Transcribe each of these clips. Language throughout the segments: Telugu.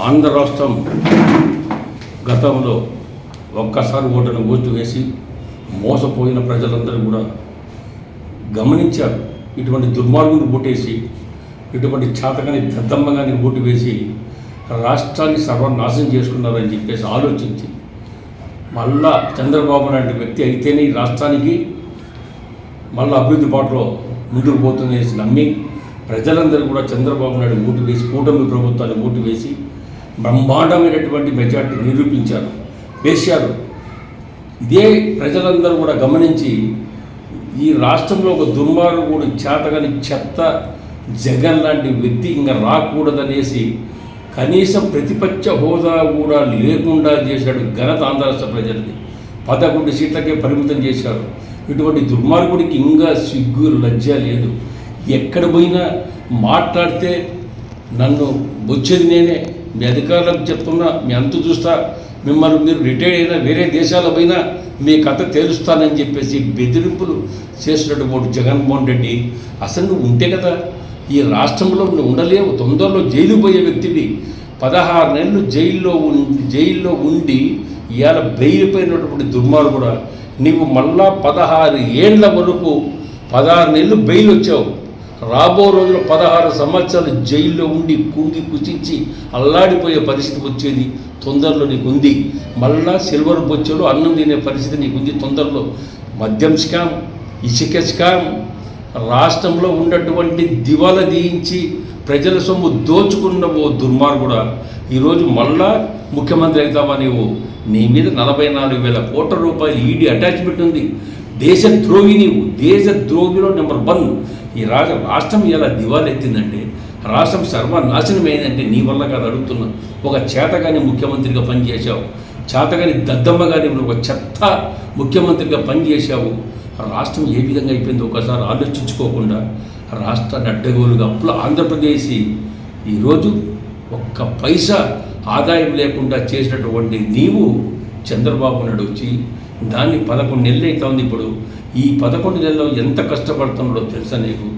ఆంధ్ర రాష్ట్రం గతంలో ఒక్కసారి ఓటు వేసి మోసపోయిన ప్రజలందరూ కూడా గమనించారు. ఇటువంటి దుర్మార్గుని ఓటేసి, ఇటువంటి చేతగాని దద్దమ్మగాని ఓటు వేసి రాష్ట్రాన్ని సర్వనాశనం చేసుకున్నారని చెప్పేసి ఆలోచించి మళ్ళా చంద్రబాబు నాయుడు వ్యక్తి అయితేనే ఈ రాష్ట్రానికి మళ్ళీ అభివృద్ధి బాటలో ముందుకు పోతుందనేసి నమ్మి ప్రజలందరూ కూడా చంద్రబాబు నాయుడు ఓటు వేసి, కూటమి ప్రభుత్వాన్ని ఓటు వేసి బ్రహ్మాండమైనటువంటి మెజార్టీ నిరూపించారు, వేశారు. ఇదే ప్రజలందరూ కూడా గమనించి ఈ రాష్ట్రంలో ఒక దుర్మార్గుడు చేతగాని చెత్త జగన్ లాంటి వ్యక్తి ఇంకా రాకూడదనేసి కనీసం ప్రతిపక్ష హోదా కూడా లేకుండా చేశాడు. ఘనత ఆంధ్ర రాష్ట్ర ప్రజలది. 11 సీట్లకే పరిమితం చేశారు. ఇటువంటి దుర్మార్గుడికి ఇంకా సిగ్గు లజ్జ లేదు. ఎక్కడ పోయినా మాట్లాడితే నన్ను వచ్చేది నేనే, మీ అధికారులకు చెప్తున్నా, మీ అంతు చూస్తా, మిమ్మల్ని మీరు రిటైర్డ్ అయినా వేరే దేశాల పోయినా మీ కథ తేలుస్తానని చెప్పేసి బెదిరింపులు చేసినటువంటి జగన్మోహన్ రెడ్డి, అసలు నువ్వు ఉంటే కదా ఈ రాష్ట్రంలో నువ్వు ఉండలేవు. తొందరలో జైలు పోయే వ్యక్తివి. 16 నెలలు జైల్లో ఉండి ఇవాళ బెయిల్ పోయినటువంటి దుర్మార్గుడా, నీవు మళ్ళా 16 ఏళ్ల వరకు 16 నెలలు బెయిల్ వచ్చావు. రాబో రోజుల్లో 16 సంవత్సరాలు జైల్లో ఉండి కుంగి కుచించి అల్లాడిపోయే పరిస్థితి వచ్చేది తొందరలో నీకు ఉంది. మళ్ళా సిల్వర్ బొచ్చెలో అన్నం తినే పరిస్థితి నీకు ఉంది తొందరలో. మద్యం స్కామ్, ఇసుక స్కామ్, రాష్ట్రంలో ఉన్నటువంటి దివాలా తీయించి ప్రజల సొమ్ము దోచుకున్న ఓ దుర్మార్గుడా, ఈరోజు మళ్ళా ముఖ్యమంత్రి అవుతావా నీవు? నీ మీద 44,000 కోట్ల రూపాయలు ఈడీ అటాచ్మెంట్ ఉంది. దేశద్రోహి నీవు, దేశద్రోహిలో నెంబర్ 1. ఈ రాష్ట్రం ఎలా దివాలా ఎత్తిందంటే, రాష్ట్రం సర్వనాశనం అయిందంటే నీ వల్ల కాదు అడుగుతున్నా. ఒక చేతగాని ముఖ్యమంత్రిగా పనిచేశావు, చేతగాని దద్దమ్మగాని ఒక చెత్త ముఖ్యమంత్రిగా పనిచేశావు. రాష్ట్రం ఏ విధంగా అయిపోయిందో ఒకసారి ఆలోచించుకోకుండా రాష్ట్రాన్ని అడ్డగోలుగా ఆంధ్రప్రదేశ్ ఈరోజు ఒక్క పైసా ఆదాయం లేకుండా చేసినటువంటి నీవు చంద్రబాబు నాయుడు వచ్చి దాన్ని 11 నెలలు అవుతా ఉంది. ఇప్పుడు ఈ 11 నెలల్లో ఎంత కష్టపడుతున్నాడో తెలుసా నీకు?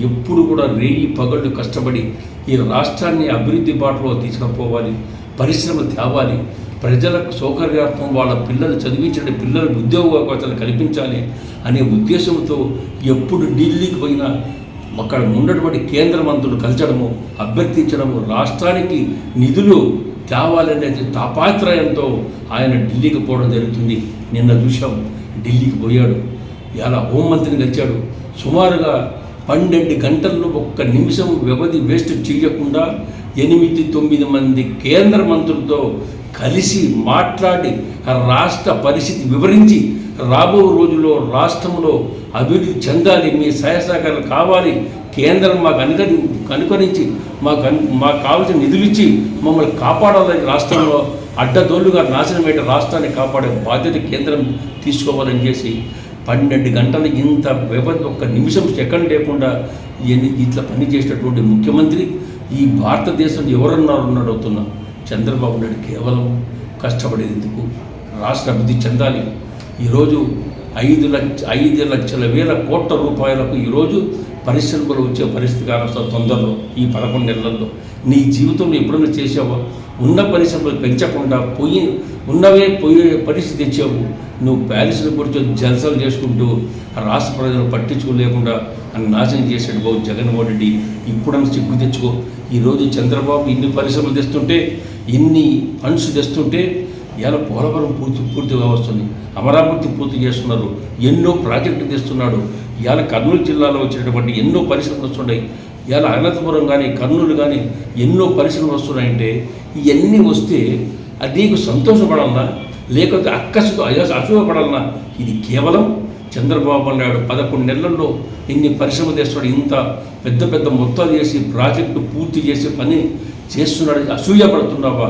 ఎప్పుడు కూడా రేయి పగళ్ళు కష్టపడి ఈ రాష్ట్రాన్ని అభివృద్ధి బాటలో తీసుకుపోవాలి, పరిశ్రమలు తేవాలి, ప్రజలకు సౌకర్యార్థం వాళ్ళ పిల్లలు చదివించండి, పిల్లలకు ఉద్యోగ అవకాశాలు కల్పించాలి అనే ఉద్దేశంతో ఎప్పుడు ఢిల్లీకి పోయినా అక్కడ ఉన్నటువంటి కేంద్ర మంత్రులు కలిసడము, అభ్యర్థించడము, రాష్ట్రానికి నిధులు తేవాలనే తాపాత్రయంతో ఆయన ఢిల్లీకి పోవడం జరుగుతుంది. నిన్న చూసాం, ఢిల్లీకి పోయాడు, ఇలా హోంమంత్రిని కలిశాడు. సుమారుగా 12 గంటల్లో ఒక్క నిమిషం వ్యవధి వేస్ట్ చేయకుండా 8-9 మంది కేంద్ర మంత్రులతో కలిసి మాట్లాడి రాష్ట్ర పరిస్థితి వివరించి, రాబో రోజుల్లో రాష్ట్రంలో అభివృద్ధి చెందాలి, మీ సహాయ సహకారాలు కావాలి, కేంద్రం మాకు అనుకరించి మాకు కావాల్సిన నిధులు ఇచ్చి మమ్మల్ని కాపాడాలని, రాష్ట్రంలో అడ్డదోళ్ళుగా నాశనం అయ్యే రాష్ట్రాన్ని కాపాడే బాధ్యత కేంద్రం తీసుకోవాలని చేసి 12 గంటలు ఇంత వ్యవధి ఒక్క నిమిషం సెకండ్ లేకుండా ఇట్లా పనిచేసేటటువంటి ముఖ్యమంత్రి ఈ భారతదేశంలో ఎవరున్నారని అడుగుతున్నా. చంద్రబాబు నాయుడు కేవలం కష్టపడేందుకు రాష్ట్ర అభివృద్ధి చెందాలి. ఈరోజు 5,00,000 కోట్ల రూపాయలకు ఈరోజు పరిశ్రమలు వచ్చే పరిస్థితి కానొస్తుంది తొందరలో. ఈ 11 నెలల్లో నీ జీవితంలో ఎప్పుడైనా చేసావా? ఉన్న పరిశ్రమలు పెంచకుండా పోయే పరిస్థితి తెచ్చావు. నువ్వు ప్యాలెస్లు కూర్చొని జల్సాలు చేసుకుంటూ రాష్ట్ర ప్రజలను పట్టించుకోలేకుండా నాశనం చేసాడు బాబు జగన్మోహన్ రెడ్డి. ఇప్పుడన్నా సిగ్గు తెచ్చుకో. ఈరోజు చంద్రబాబు ఇన్ని పరిశ్రమలు తెస్తుంటే, ఇన్ని ఫండ్స్ తెస్తుంటే ఇవాళ పోలవరం పూర్తిగా వస్తుంది, అమరావతి పూర్తి చేస్తున్నారు, ఎన్నో ప్రాజెక్టులు తెస్తున్నాడు. ఇవాళ కర్నూలు జిల్లాలో వచ్చినటువంటి ఎన్నో పరిశ్రమలు వస్తున్నాయి. ఇవాళ అనంతపురం కానీ కర్నూలు కానీ ఎన్నో పరిశ్రమలు వస్తున్నాయంటే ఇవన్నీ వస్తే అది నీకు సంతోషపడాలన్నా లేకపోతే అసూయపడాలన్నా? ఇది కేవలం చంద్రబాబు నాయుడు 11 నెలల్లో ఇన్ని పరిశ్రమలు తెస్తున్నాడు, ఇంత పెద్ద మొత్తాలు చేసి ప్రాజెక్టు పూర్తి చేసే పని చేస్తున్నాడు. అసూయపడుతున్నావా?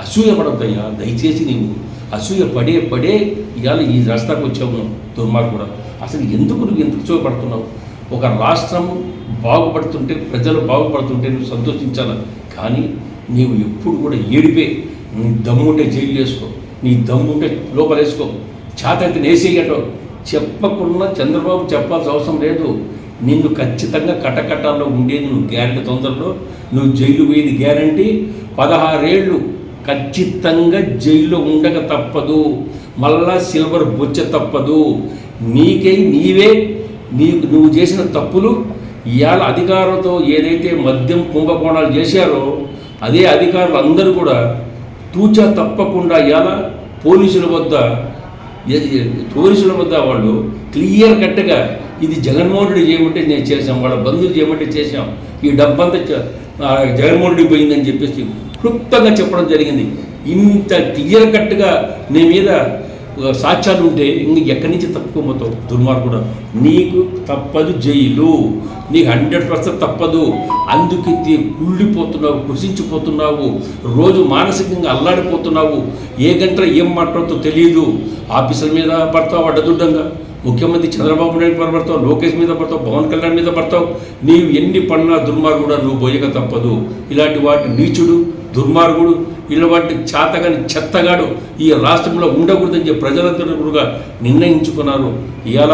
అసూయపడద్దయ్యా, దయచేసి నీవు అసూయ పడే ఇవాళ ఈ రాష్ట్రానికి వచ్చావు దుర్మార్గుడా. అసలు నువ్వు ఎందుకు అసూయపడుతున్నావు? ఒక రాష్ట్రం బాగుపడుతుంటే, ప్రజలు బాగుపడుతుంటే నువ్వు సంతోషించాలి. కానీ నీవు ఎప్పుడు కూడా ఏడిపే. నీ దమ్ముంటే జైలు వేసుకో, నీ దమ్ముంటే లోపలేసుకో, చేతైతే నేసేయటం చెప్పకుండా చంద్రబాబు చెప్పాల్సిన అవసరం లేదు. నిన్ను ఖచ్చితంగా కటకటాల్లో ఉండేది నువ్వు గ్యారెంటీ తొందరలో నువ్వు జైలు పోయేది గ్యారంటీ 16 ఏళ్ళు ఖచ్చితంగా జైల్లో ఉండక తప్పదు మళ్ళా సిల్వర్ బొచ్చ తప్పదు నీవే నువ్వు చేసిన తప్పులు ఇవాళ అధికారులతో ఏదైతే మద్యం కుంభకోణాలు చేశారో అదే అధికారులు అందరూ కూడా తూచా తప్పకుండా ఇవాళ పోలీసుల వద్ద వాళ్ళు క్లియర్ కట్గా ఇది జగన్మోహన్ రెడ్డి చేయమంటే నేను చేశాం వాళ్ళ బంధువులు చేయమంటే చేశాం ఈ డబ్బంతా జగన్మోహన్ రెడ్డి పోయిందని చెప్పేసి క్లుప్తంగా చెప్పడం జరిగింది ఇంత క్లియర్ కట్గా నీ మీద సాక్ష్యాలు ఉంటే ఇంక ఎక్కడి నుంచి తప్పుకోబోతావు దుర్మార్గుడు నీకు తప్పదు జైలు నీకు 100% తప్పదు అందుకే కుళ్ళిపోతున్నావు కృషించిపోతున్నావు రోజు మానసికంగా అల్లాడిపోతున్నావు ఏ గంటలో ఏం మాట్లాడుతో తెలియదు ఆఫీసుల మీద పడతావు అడ్డదుడ్డంగా ముఖ్యమంత్రి చంద్రబాబు నాయుడు మీద పడతావు లోకేష్ మీద పడతావు పవన్ కళ్యాణ్ మీద పడతావు నీవు ఎన్ని పన్నా దుర్మార్గుడా నువ్వు పోయక తప్పదు ఇలాంటి వాటి నీచుడు దుర్మార్గుడు ఇలాంటి చాతగాని చెత్తగాడు ఈ రాష్ట్రంలో ఉండకూడదని చెప్పి ప్రజలందరూ కూడా నిర్ణయించుకున్నారు ఇవాళ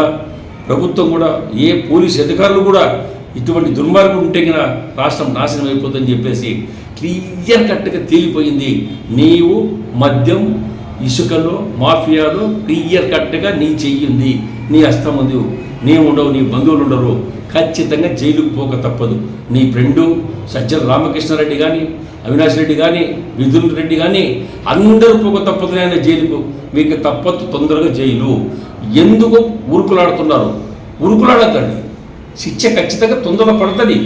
ప్రభుత్వం కూడా ఏ పోలీసు అధికారులు కూడా ఇటువంటి దుర్మార్గులు ఉంటే కన్నా రాష్ట్రం నాశనం అయిపోతుందని చెప్పేసి క్లియర్ కట్గా తేలిపోయింది నీవు మద్యం ఇసుకలో మాఫియాలో క్లియర్ కట్గా నీ చెయ్యింది నీ హస్తం ఉంది నీ ఉండవు నీ బంధువులు ఉండరు ఖచ్చితంగా జైలుకు పోక తప్పదు నీ ఫ్రెండు సజ్జల రామకృష్ణారెడ్డి కానీ అవినాష్ రెడ్డి కానీ మిథున్ రెడ్డి కానీ అందరూ పోక తప్పదు ఆయన జైలుకు మీకు తప్పదు తొందరగా జైలు ఎందుకు ఉరుకులాడద్దండి శిక్ష ఖచ్చితంగా తొందరగా పడుతుంది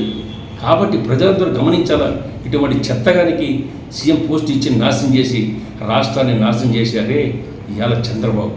కాబట్టి ప్రజలందరూ గమనించాలా ఇటువంటి చెత్తగానికి సీఎం పోస్ట్ ఇచ్చి నాశనం చేసి రాష్ట్రాన్ని నాశనం చేశారే ఇవాళ చంద్రబాబు